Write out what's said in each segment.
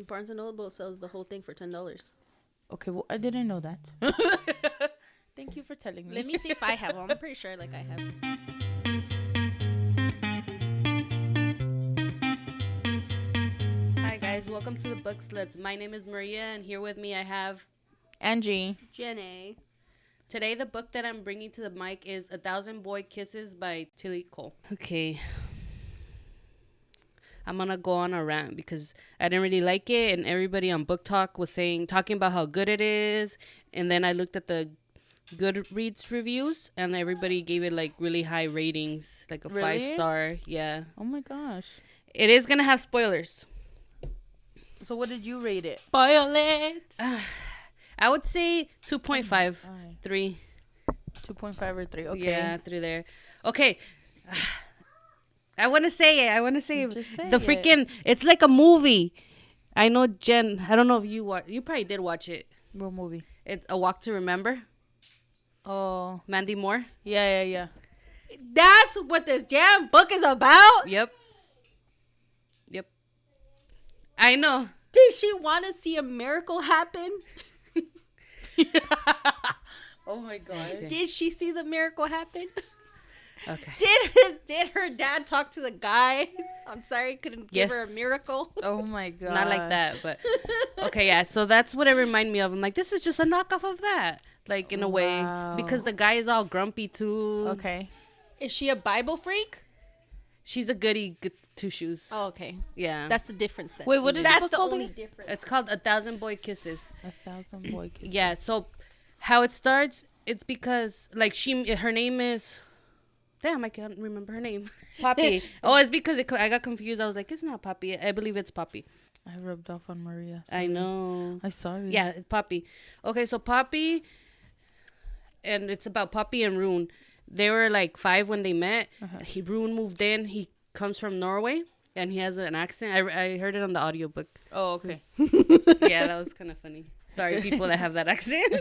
Barnes and Noble sells the whole thing for $10. Okay, well, I didn't know that. Thank you for telling me. Let me see if I have them. I'm pretty sure I have. Hi guys, welcome to the Book Sluts. My name is Maria, and here with me I have Angie. Jenny. Today the book that I'm bringing to the mic is 1,000 Boy Kisses by Tillie Cole. Okay. I'm gonna go on a rant because I didn't really like it, and everybody on BookTok was talking about how good it is, and then I looked at the Goodreads reviews, and everybody gave it like really high ratings, like a 5-star. Yeah. Oh my gosh. It is gonna have spoilers. So what did you rate it? Spoil it. I would say 2.5, 3. 2.5 or 3. Okay. Yeah, 3 there. Okay. I want to say the freaking, it's like a movie. I know, Jen, I don't know if you probably did watch it. What movie? It's A Walk to Remember. Oh. Mandy Moore. Yeah. That's what this damn book is about? Yep. I know. Did she want to see a miracle happen? Oh my god. Okay. Did she see the miracle happen? Okay. Did her dad talk to the guy? I'm sorry, couldn't give her a miracle. Oh my god. Not like that, but okay, yeah. So that's what it reminded me of. I'm like, this is just a knockoff of that, like in a way, because the guy is all grumpy too. Okay. Is she a Bible freak? She's a goody two shoes. Oh, okay. Yeah. That's the difference then. Wait, what is That's the only difference. It's called 1,000 Boy Kisses. 1,000 Boy Kisses. Yeah. So how it starts, it's because like her name is. Damn, I can't remember her name. Poppy. Oh, it's because I got confused. I was like, it's not Poppy. I believe it's Poppy. I rubbed off on Maria. Sorry. I know. I'm sorry. Yeah, it's Poppy. Okay, so Poppy, and it's about Poppy and Rune. They were like 5 when they met. Rune moved in. He comes from Norway, and he has an accent. I heard it on the audiobook. Oh, okay. Yeah, that was kind of funny. Sorry, people that have that accent.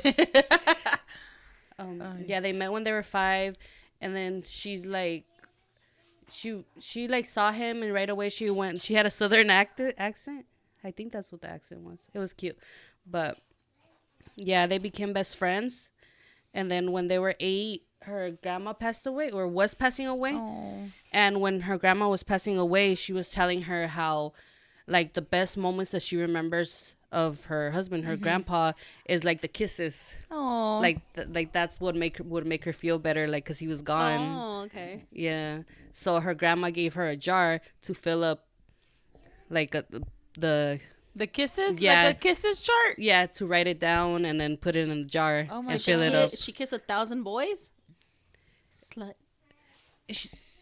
Yeah, they met when they were 5. And then she's like, she like saw him, and right away she had a southern accent. I think that's what the accent was. It was cute. But yeah, they became best friends. And then when they were 8, her grandma passed away, or was passing away. Oh. And when her grandma was passing away, she was telling her how like the best moments that she remembers of her husband, her grandpa, is like the kisses. Oh, like that's what would make her feel better, like because he was gone. Oh, okay. Yeah. So her grandma gave her a jar to fill up, like the kisses. Yeah, like a kisses chart. Yeah, to write it down and then put it in the jar and fill it up. She kissed 1,000 boys. Slut.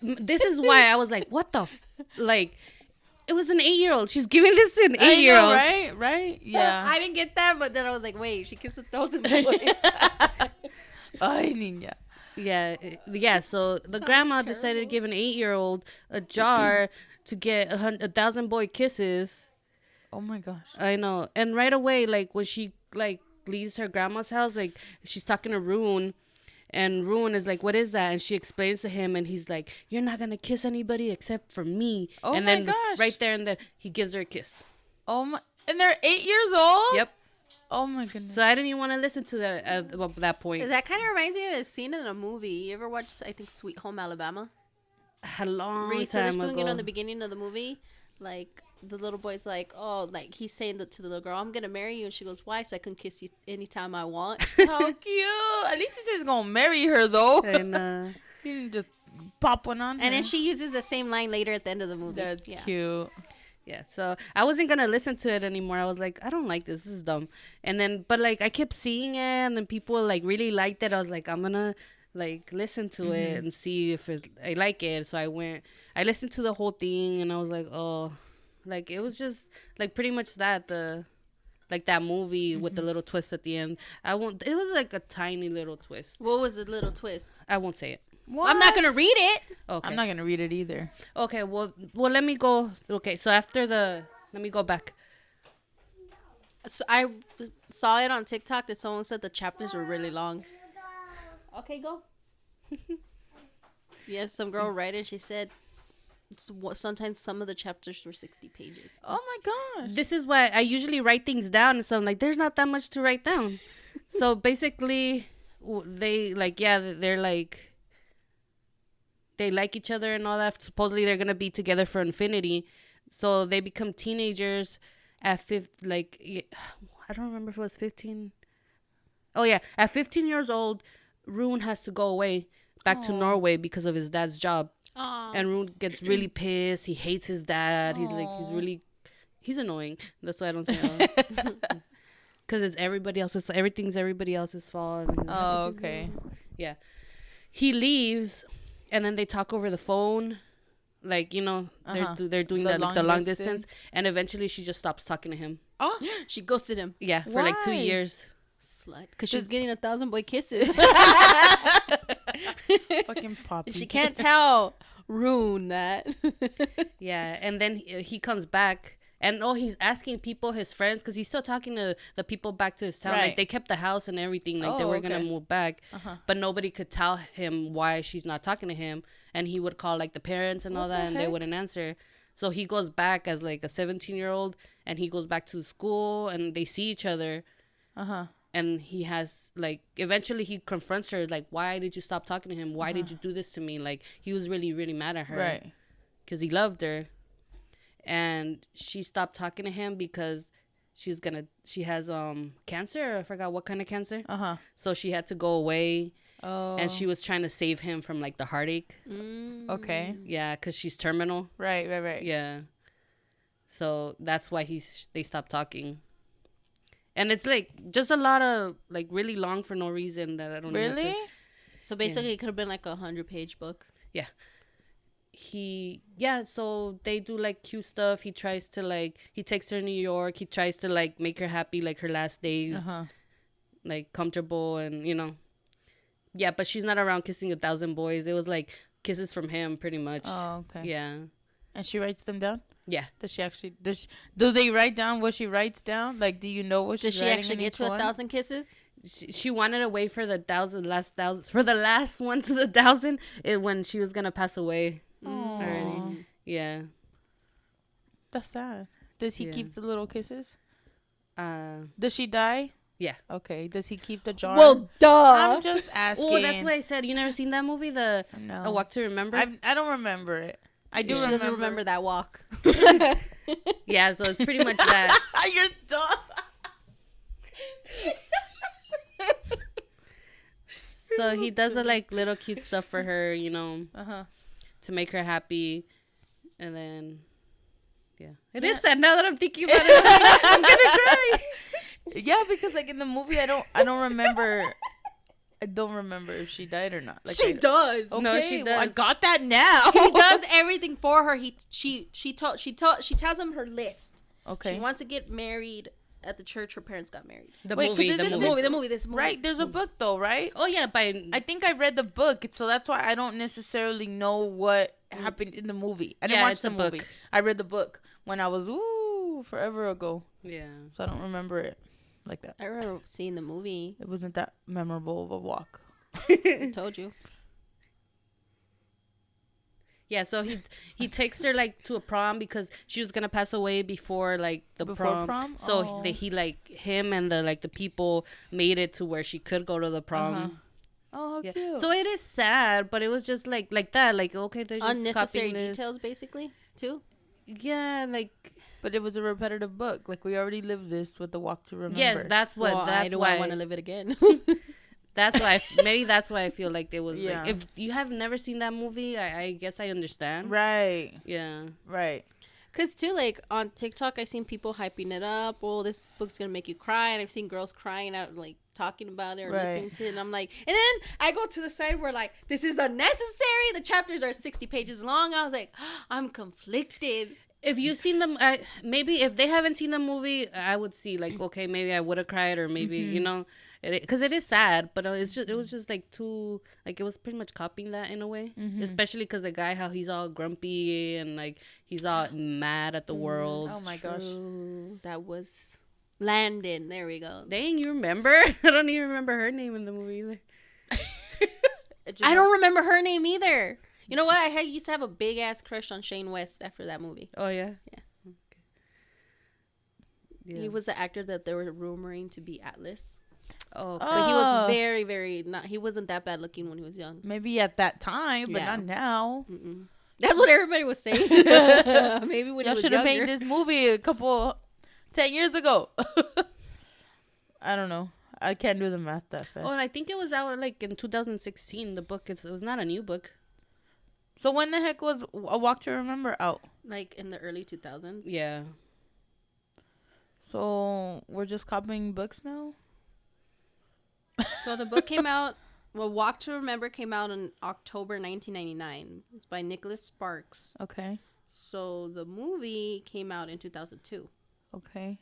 This is why I was like, what the like. It was an 8-year-old. She's giving this to an 8-year-old. Right? Yeah. I didn't get that, but then I was like, wait, she kissed 1,000 boys. Ay, niña. Yeah. So the grandma decided to give an 8-year-old a jar to get 1,000 boy kisses. Oh my gosh. I know. And right away, like when she like leaves her grandma's house, like she's talking to Rune. And Rune is like, what is that? And she explains to him, and he's like, you're not going to kiss anybody except for me. Oh, and my then gosh. Right there and then he gives her a kiss. Oh, my. And they're 8 years old? Yep. Oh, my goodness. So I didn't even want to listen to that at that point. That kind of reminds me of a scene in a movie. You ever watched, I think, Sweet Home Alabama? A long Reese time Witherspoon, ago. you know, in the beginning of the movie, like, the little boy's like, oh, like, he's saying to the little girl, I'm going to marry you. And she goes, why? So I can kiss you anytime I want. How cute. At least he says he's going to marry her, though. And, he didn't just pop one on her. And then she uses the same line later at the end of the movie. That's cute. Yeah, so I wasn't going to listen to it anymore. I was like, I don't like this. This is dumb. And then, but, like, I kept seeing it, and then people, like, really liked it. I was like, I'm going to, like, listen to it and see if I like it. So I listened to the whole thing, and I was like, oh... Like, it was just, like, pretty much that movie with the little twist at the end. It was, like, a tiny little twist. What was the little twist? I won't say it. What? I'm not going to read it. Okay. I'm not going to read it either. Okay, well, let me go. Okay, so let me go back. So I saw it on TikTok that someone said the chapters were really long. Okay, go. Yes, some girl read it. She said sometimes some of the chapters were 60 pages. Oh my gosh. This is why I usually write things down, and so I'm like, there's not that much to write down. So basically, they like, they're like, they like each other and all that. Supposedly they're gonna be together for infinity. So they become teenagers at I don't remember if it was 15. Oh yeah, at 15 years old, Rune has to go away back to Norway because of his dad's job. Aww. And Rune gets really pissed. He hates his dad. He's annoying. That's why I don't say because it's everything's everybody else's fault. Oh, okay. Yeah. He leaves, and then they talk over the phone. Like, they're doing the long distance. And eventually she just stops talking to him. Oh, she ghosted him. Yeah, for like 2 years. Slut. Because she's getting 1,000 boy kisses. Fucking Poppy. She can't tell Rune that. Yeah, and then he comes back. And he's asking people, his friends, because he's still talking to the people back to his town. Right. Like, they kept the house and everything. Like, they were going to move back. But nobody could tell him why she's not talking to him. And he would call, like, the parents and all that, and they wouldn't answer. So he goes back as, like, a 17-year-old, and he goes back to the school, and they see each other. And he has, like, eventually he confronts her, like, why did you stop talking to him? Why did you do this to me? Like, he was really, really mad at her. Right. Because he loved her. And she stopped talking to him because she has cancer. I forgot what kind of cancer. So she had to go away. And she was trying to save him from like the heartache. Okay. Yeah, because she's terminal. Right. Yeah. So that's why they stopped talking. And it's like just a lot of like really long for no reason that I don't know. Really? So basically it could have been like a 100-page book. Yeah. So they do like cute stuff. He tries to like, he takes her to New York. He tries to like make her happy, like her last days, like comfortable and yeah, but she's not around kissing 1,000 boys. It was like kisses from him pretty much. Oh, okay. Yeah. And she writes them down? Yeah. Does she actually, do they write down what she writes down? Like, do you know what she's writing? Does she actually get to 1,000 kisses? She wanted to wait for the last one to the 1,000 when she was gonna pass away. Already. Yeah. That's sad. Does he keep the little kisses? Does she die? Yeah. Okay. Does he keep the jar? Well, duh. I'm just asking. Oh, that's what I said. You never seen that movie, A Walk to Remember? I don't remember it. I do. She doesn't remember that walk. Yeah, so it's pretty much that. You're dumb. So he does like little cute stuff for her, to make her happy, and then, it is sad now that I'm thinking about it. I'm gonna cry. Yeah, because like in the movie, I don't remember. I don't remember if she died or not. Like, she does. Okay, No, she does. Well, I got that now. He does everything for her. She tells him her list. Okay. She wants to get married at the church her parents got married. The 'cause movie. This movie. Right, there's a book though, right? Oh yeah, I think I read the book, so that's why I don't necessarily know what happened in the movie. I didn't watch the movie. Book. I read the book when I was forever ago. Yeah. So I don't remember it like that. I remember seeing the movie. It wasn't that memorable of a walk. I told you. Yeah, so he takes her like to a prom because she was gonna pass away before like before prom. So he like him and the people made it to where she could go to the prom. Oh, yeah. cute. So it is sad, but it was just like that. Like, okay, they're just unnecessary copying this. details, basically, too. Yeah, like. But it was a repetitive book. Like we already lived this with the Walk to Remember. Yes, that's what. Well, that's why why I want to live it again. That's why. Maybe that's why I feel like there was. Yeah. Like, if you have never seen that movie, I guess I understand. Right. Yeah. Right. Because, too, like, on TikTok, I've seen people hyping it up. Oh, this book's going to make you cry. And I've seen girls crying out, like, talking about it or listening to it. And I'm like... And then I go to the side where, like, this is unnecessary. The chapters are 60 pages long. I was like, I'm conflicted. If you've seen them... maybe if they haven't seen the movie, I would see, like, okay, maybe I would have cried or maybe, because it is sad, but it was just like too, like it was pretty much copying that in a way, especially because the guy, how he's all grumpy and like he's all mad at the world. Oh my gosh. That was Landon. There we go. Dang, you remember? I don't even remember her name in the movie either. I don't remember her name either. You know what? Used to have a big ass crush on Shane West after that movie. Oh yeah. Yeah. Okay. Yeah. He was the actor that they were rumoring to be Atlas. Oh. Okay. But he was very, very not. He wasn't that bad looking when he was young. Maybe at that time, but not now. Mm-mm. That's what everybody was saying. Maybe when y'all he was should have younger. made this movie 10 years ago. I don't know. I can't do the math that fast. Oh, and I think it was out like in 2016. The book. It was not a new book. So when the heck was A Walk to Remember out? Like in the early 2000s. Yeah. So we're just copying books now? So the book came out. Well, Walk to Remember came out in October 1999. It's by Nicholas Sparks. Okay. So the movie came out in 2002. Okay.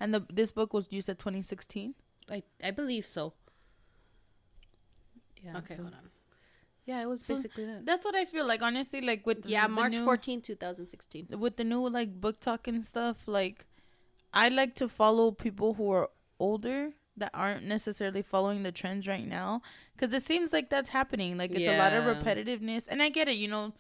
And this book was, you said 2016? I believe so. Yeah. Okay, so, hold on. Yeah, it was basically that. That's what I feel like, honestly, like with March 14, 2016. With the new like BookTok and stuff, like I like to follow people who are older that aren't necessarily following the trends right now, because it seems like that's happening. Like it's a lot of repetitiveness, and I get it,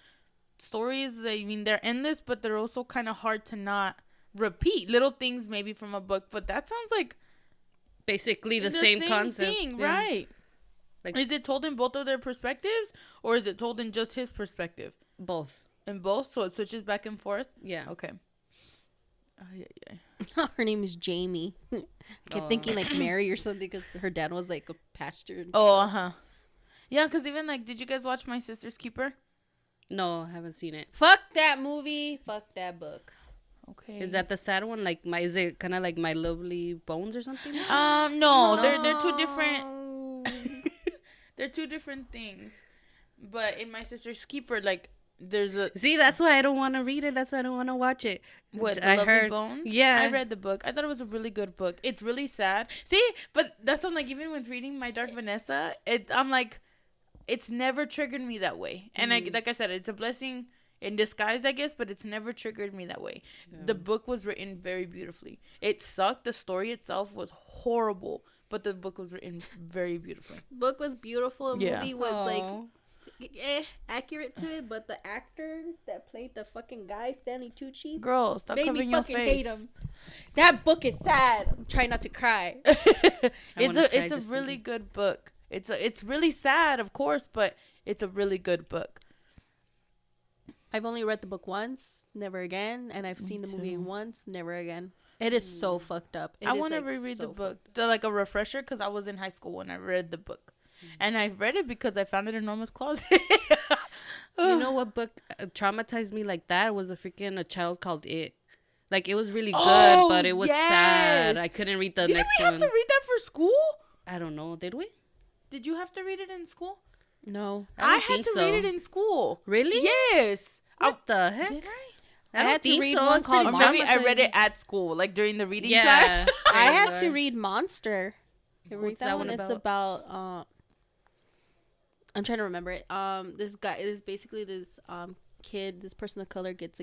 stories, I mean, they're endless, but they're also kind of hard to not repeat little things maybe from a book, but that sounds like basically the same concept thing, right? Like, is it told in both of their perspectives, or is it told in just his perspective? Both. In both, so it switches back and forth. Yeah. Okay. Yeah. Her name is Jamie. I kept thinking like Mary or something because her dad was like a pastor. Yeah, because even like, did you guys watch My Sister's Keeper? No, I haven't seen it. Fuck that movie. Fuck that book. Okay. Is that the sad one? Like is it kind of like My Lovely Bones or something? No. They're two different. They're two different things. But in My Sister's Keeper, like, there's a... See, that's why I don't want to read it. That's why I don't want to watch it. What, The Lovely Bones? Yeah. I read the book. I thought it was a really good book. It's really sad. See, but that's what I'm like, even with reading My Dark Vanessa, I'm like, it's never triggered me that way. And like I said, it's a blessing in disguise, I guess, but it's never triggered me that way. Yeah. The book was written very beautifully. It sucked. The story itself was horrible, but the book was written very beautifully. Book was beautiful. The movie was like accurate to it, but the actor that played the fucking guy, Stanley Tucci, girl, stop covering your face. Hate him. That book is sad. I'm trying not to cry. It's a really good book. It's really sad, of course, but it's a really good book. I've only read the book once, never again, and I've seen the movie once, never again. It is so fucked up. I want to reread the book, like a refresher, because I was in high school when I read the book. And I read it because I found it in Norma's closet. You know what book traumatized me like that? It was A Child Called It. Like, it was really good, but it was sad. I couldn't read the next one. Didn't we have to read that for school? I don't know. Did we? Did you have to read it in school? No. I had to read it in school. Really? Yes. What the heck? Did I? I had to read one called Monster. Or maybe I read it at school, like during the reading time. Yeah. I had to read Monster. What's that one It's about I'm trying to remember it. This guy is basically this kid, this person of color gets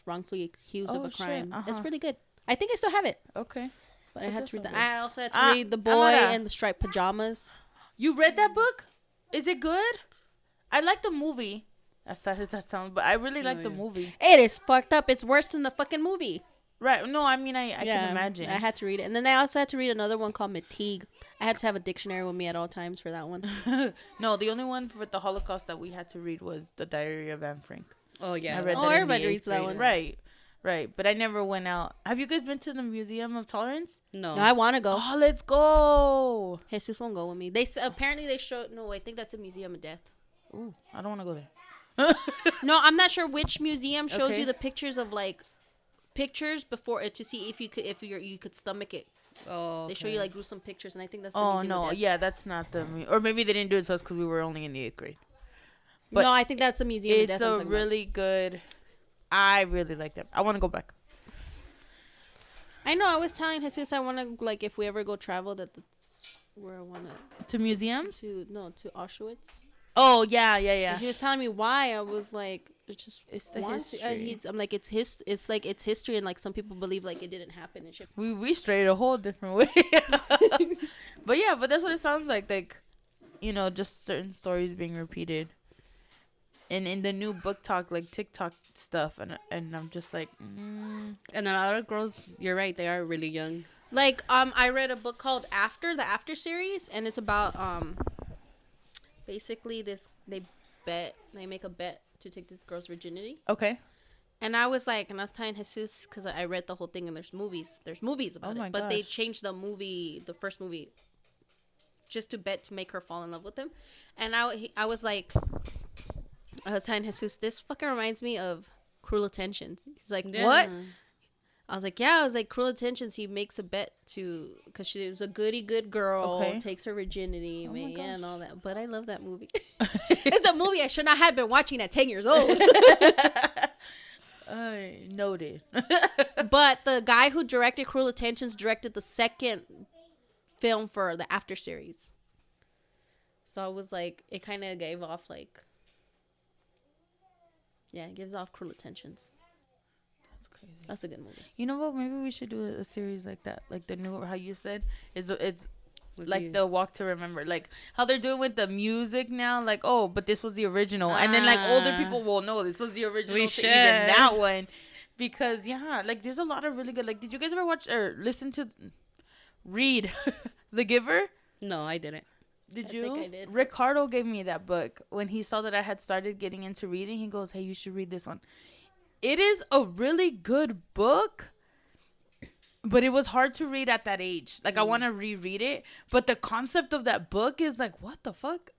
wrongfully accused of a crime. It's really good. I think I still have it. Okay. But I had to read that. I also had to read The Boy in the Striped Pajamas. You read that book? Is it good? I like the movie. As sad as that sounds, but I really like the movie. It is fucked up. It's worse than the fucking movie. Right. No, I mean, I can imagine. I had to read it. And then I also had to read another one called Mateague. I had to have a dictionary with me at all times for that one. No, the only one for the Holocaust that we had to read was The Diary of Anne Frank. Oh, yeah. I read that everybody reads that one. Right. But I never went out. Have you guys been to the Museum of Tolerance? No. I want to go. Oh, let's go. Jesus won't go with me. Apparently they showed... No, I think that's the Museum of Death. Ooh, I don't want to go there. No, I'm not sure which museum shows you the pictures of pictures before to see if you could stomach it. Oh, they show you gruesome pictures, and I think that's the Museum of Death. Yeah, that's not the or maybe they didn't do it to us because we were only in the 8th grade. But no, I think that's the Museum of Death. It's a really good. I really like that. I want to go back. I know. I was telling Jesus I want to if we ever go travel that's where I want to museums. To Auschwitz. Oh yeah. And he was telling me why. I was like, it's the history. I'm like, it's history, and some people believe it didn't happen and shit. We strayed a whole different way. but that's what it sounds like. Just certain stories being repeated. and in the new BookTok, like TikTok stuff, and I'm just like, And a lot of girls, you're right, they are really young. Like, I read a book called After, the After series, and it's about, basically they make a bet to take this girl's virginity. okay. And I was like, and I was telling Jesus, because I read the whole thing, and there's movies about it. But they changed the first movie, just to bet to make her fall in love with him. And I was like, I was telling Jesus, this fucking reminds me of Cruel Intentions. He's like, what? I was like, yeah. I was like, Cruel Intentions. He makes a bet because she was a goody good girl, takes her virginity, and all that. But I love that movie. It's a movie I should not have been watching at 10 years old. Noted. But the guy who directed Cruel Intentions directed the second film for the After series. So I was like, it kind of gave off like, yeah, it gives off Cruel Intentions. That's crazy. That's a good movie. You know what? Maybe we should do a series like that, like the new, how you said, it's like the Walk to Remember, like how they're doing with the music now, like, oh, but this was the original, and then like older people will know this was the original to even that one, because like there's a lot of really good, like, did you guys ever watch or read The Giver? No, I didn't. Did you? I think I did. Ricardo gave me that book when he saw that I had started getting into reading. He goes, hey, you should read this one. It is a really good book, but it was hard to read at that age. Like, I want to reread it. But the concept of that book is like, what the fuck?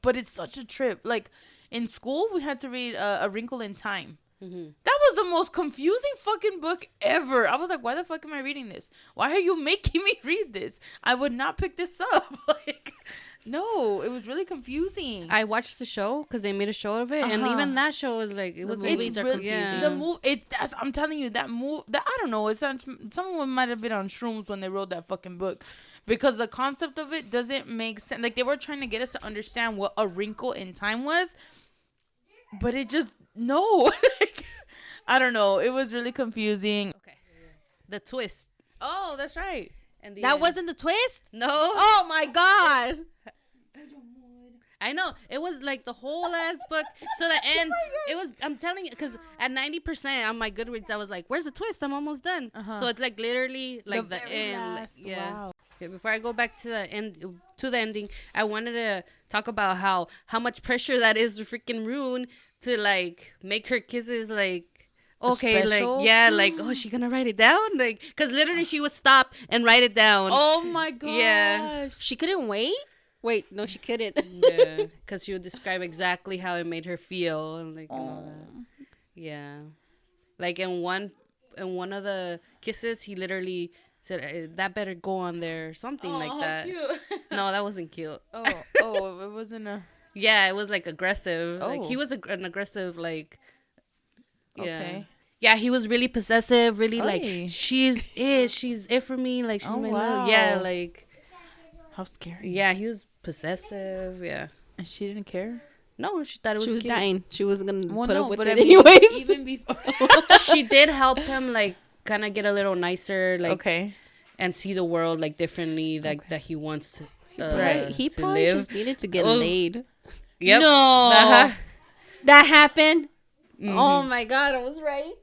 But it's such a trip. Like, in school, we had to read A Wrinkle in Time. Mm-hmm. That was the most confusing fucking book ever. I was like, why the fuck am I reading this? Why are you making me read this? I would not pick this up. Like, no, it was really confusing. I watched the show because they made a show of it, and even that show was like, the movies are confusing. Yeah. I'm telling you, that I don't know. Someone might have been on shrooms when they wrote that fucking book, because the concept of it doesn't make sense. Like, they were trying to get us to understand what A Wrinkle in Time was, but it just like, I don't know. It was really confusing. Okay, the twist. Oh, that's right. And that wasn't the twist? No. Oh my god. I know. It was like the whole ass book to the end. It was, I'm telling you, because at 90% on my Goodreads, I was like, where's the twist? I'm almost done. So it's like literally like the end. Last, yeah. Wow. Okay, before I go back to the ending, I wanted to talk about how much pressure that is to freaking Rune to like make her kisses like, okay, like, yeah, like, oh, she gonna write it down? Like, because literally she would stop and write it down. Oh my gosh. Yeah. She couldn't wait? Wait, no, she couldn't. Yeah, because she would describe exactly how it made her feel and like, and all that. Yeah. Like in one of the kisses, he literally said, that better go on there or something like that. Cute. No, that wasn't cute. Oh, it wasn't a... Yeah, it was like aggressive. Like, he was an aggressive, like... Yeah. Okay. Yeah, he was really possessive, really like, she's it for me, like, she's my love. Yeah, like... How scary. Yeah, he was possessive, yeah. And she didn't care? No, she thought it was cute. She was dying. She wasn't going to put up with it anyways. Even before... She did help him, like, kind of get a little nicer, like... Okay. And see the world, like, differently, like, that he wants to He to probably live. just needed to get laid. Yep. No. That happened? Mm-hmm. Oh, my God. I was right.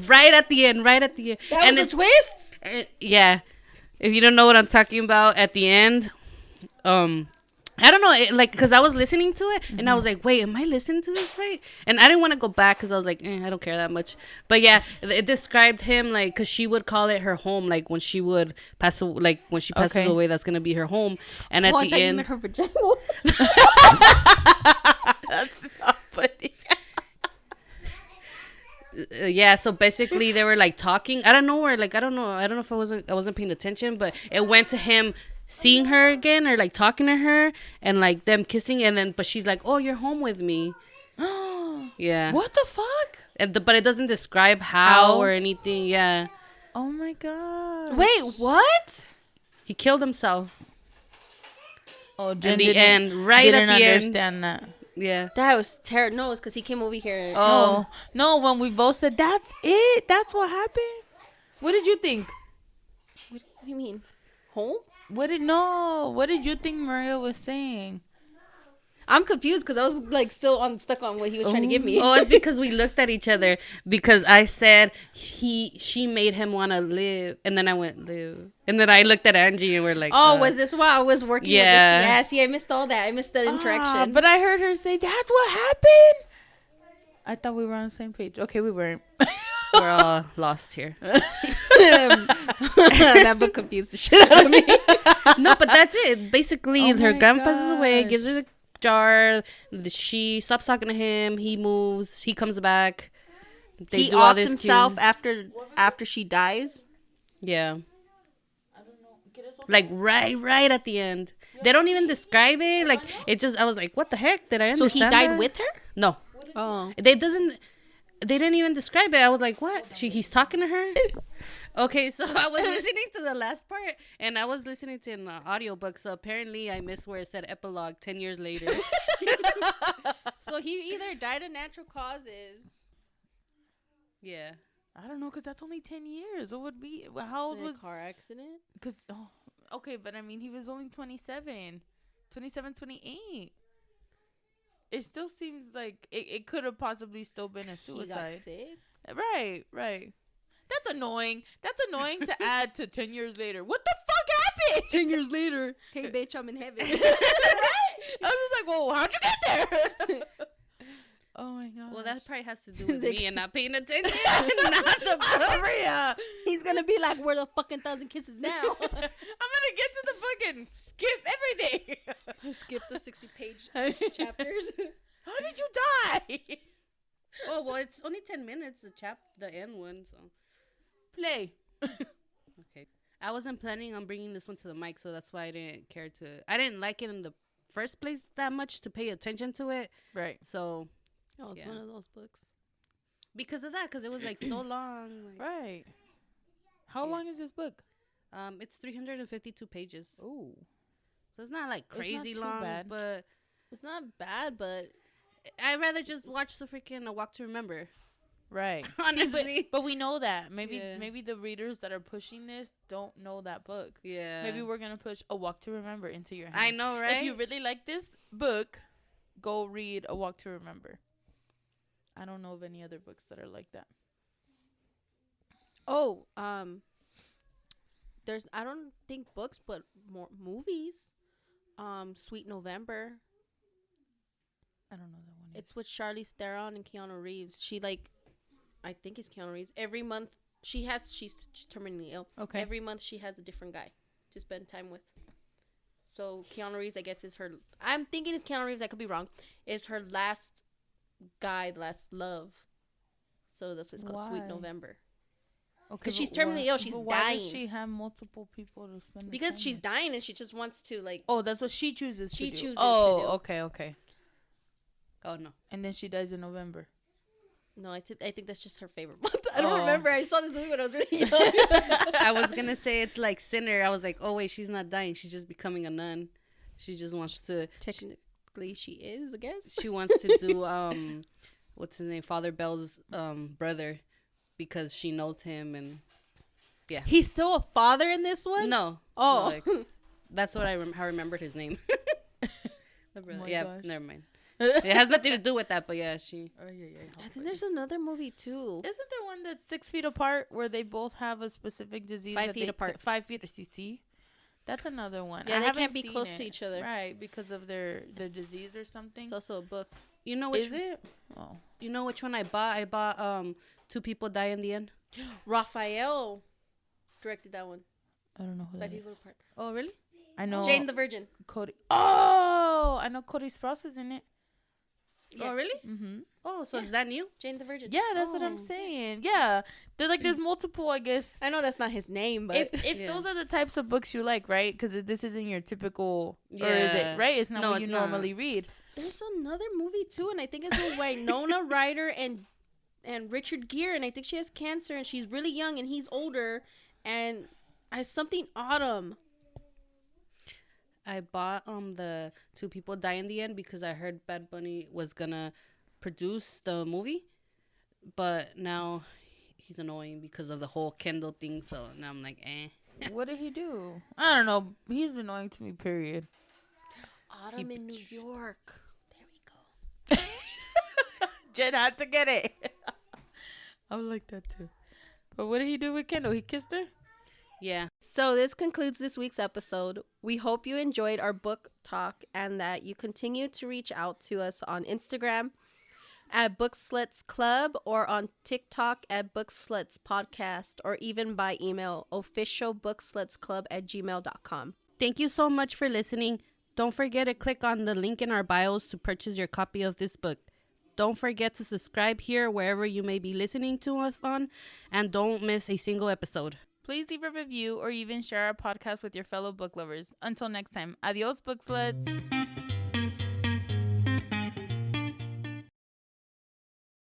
Right at the end. That was a twist? Yeah. If you don't know what I'm talking about at the end, I don't know, like, because I was listening to it, and I was like, wait, am I listening to this right? And I didn't want to go back, because I was like, I don't care that much. But yeah, it described him, like, because she would call it her home, like, when she would pass, like, when she passes away, that's going to be her home. And at the end... her vagina. That's not funny. Yeah, so basically they were like talking. I don't know if I wasn't paying attention, but it went to him seeing her again, or like talking to her, and like them kissing, and then but she's like, oh, you're home with me. Yeah. What the fuck? But it doesn't describe how or anything. Yeah. Oh my god. Wait, what? He killed himself. Oh, Jen at the end, right at the end. Didn't understand that. Yeah. That was terrible. No, it's because he came over here. Oh. No, when we both said, that's it. That's what happened. What did you think? What do you mean? Home? What did you think Maria was saying? I'm confused because I was like still stuck on what he was trying to give me. Oh, it's because we looked at each other because I said she made him want to live, and then I went live, and then I looked at Angie and we're like, was this while I was working with this? Yeah, see, I missed all that. I missed the interaction. But I heard her say, that's what happened. I thought we were on the same page. Okay, we weren't. We're all lost here. That book confused the shit out of me. No, but that's it. Basically, her grandma passes away, gosh. gives her the jar. She stops talking to him. He moves. He comes back. They He do all offs this himself after she dies. Yeah. Like right at the end. They don't even describe it. Like it just. I was like, what the heck? Did I understand? So he died that? with her? No. Oh. They didn't even describe it. I was like, what? He's talking to her? Okay, so I was listening to the last part, and I was listening to an audiobook, so apparently I missed where it said epilogue 10 years later. So he either died of natural causes. Yeah. I don't know, because that's only 10 years. It would be, how old In a was, car accident? because, okay, but I mean, he was only 27, 28. It still seems like it could have possibly still been a suicide. He got sick? Right. That's annoying. That's annoying to add to 10 years later. What the fuck happened? 10 years later. Hey, bitch, I'm in heaven. Right? I was like, well, how'd you get there? Oh, my God. Well, that probably has to do with me and not paying attention. Not the book. Maria. He's going to be like, where the fucking 1,000 kisses now? I'm going to get to the book and skip everything. Skip the 60-page chapters. How did you die? Oh, well, it's only 10 minutes, the end one, so. Play. Okay. I wasn't planning on bringing this one to the mic, so that's why I didn't care to. I didn't like it in the first place that much to pay attention to it. Right. So. Oh, it's one of those books. Because of that, because it was like so long. Like, Right. How long is this book? It's 352 pages. Oh. So it's not like crazy long, bad. but It's not bad, but I'd rather just watch the freaking A Walk to Remember. Right. Honestly. See, but we know that. Maybe Yeah. maybe the readers that are pushing this don't know that book. Yeah. Maybe we're going to push A Walk to Remember into your hands. I know, right? If you really like this book, go read A Walk to Remember. I don't know of any other books that are like that. oh, there's I don't think books, but more movies. Sweet November. I don't know that one. It's with Charlize Theron and Keanu Reeves. She I think it's Keanu Reeves. Every month she's terminally ill. Okay. Every month she has a different guy to spend time with. So Keanu Reeves, I guess, is her. I'm thinking it's Keanu Reeves. I could be wrong. Is her last guy, last love. So that's what it's called, Sweet Why? November. Okay, Because she's but terminally ill. She's but why dying. does she have multiple people to spend the Because time she's with? dying and she just wants to Oh, that's what she chooses She to do. chooses to Oh, do. okay. Oh, no. And then she dies in November. No, I think that's just her favorite month. I don't Oh. remember. I saw this movie when I was really young. I was going to say it's like Sinner. I was like, oh, wait, she's not dying. She's just becoming a nun. She just wants to. Technically, she is, I guess. She wants to do, what's his name? Father Bell's brother because she knows him and. Yeah. He's still a father in this one? No. Oh. No, like, that's what I remembered his name. The brother. my Yeah, gosh. never mind. It has nothing to do with that, but yeah, she. Oh, yeah. I think there's another movie, too. Isn't there one that's 6 feet apart where they both have a specific disease? 5 that feet they apart. 5 feet. You see? That's another one. Yeah, I they haven't can't be seen close it. to each other. Right, because of their disease or something. It's also a book. You know which? Is it? Oh. You know which one I bought? I bought Two People Die in the End. Raphael directed that one. I don't know who 5 that is. people apart. Oh, really? I know. Jane the Virgin. Cody. Oh, I know Cody Sprouse is in it. Yeah. Oh, really? Mm-hmm. Oh, so is that new? Jane the Virgin. Yeah, that's what I'm Oh. saying. Yeah. There's multiple, I guess. I know that's not his name, but If Yeah. those are the types of books you like, right? Because this isn't your typical, or is Yeah. it, right? It's not No, what you it's not. normally read. there's another movie too, and I think it's with Winona Ryder and Richard Gere, and I think she has cancer, and she's really young, and he's older, and has something autumn. I bought the Two People Die in the End because I heard Bad Bunny was gonna produce the movie, but now he's annoying because of the whole Kendall thing. So now I'm like, eh. What did he do? I don't know. He's annoying to me, period. Autumn in New York. Jen had to get it. I would like that too. But what did he do with Kendall? He kissed her? Yeah. So this concludes this week's episode. We hope you enjoyed our book talk and that you continue to reach out to us on Instagram at Booksluts Club or on TikTok at Booksluts Podcast or even by email officialbookslutsclub@gmail.com. Thank you so much for listening. Don't forget to click on the link in our bios to purchase your copy of this book. Don't forget to subscribe here wherever you may be listening to us on, and don't miss a single episode. Please leave a review or even share our podcast with your fellow book lovers. Until next time, adios, book sluts.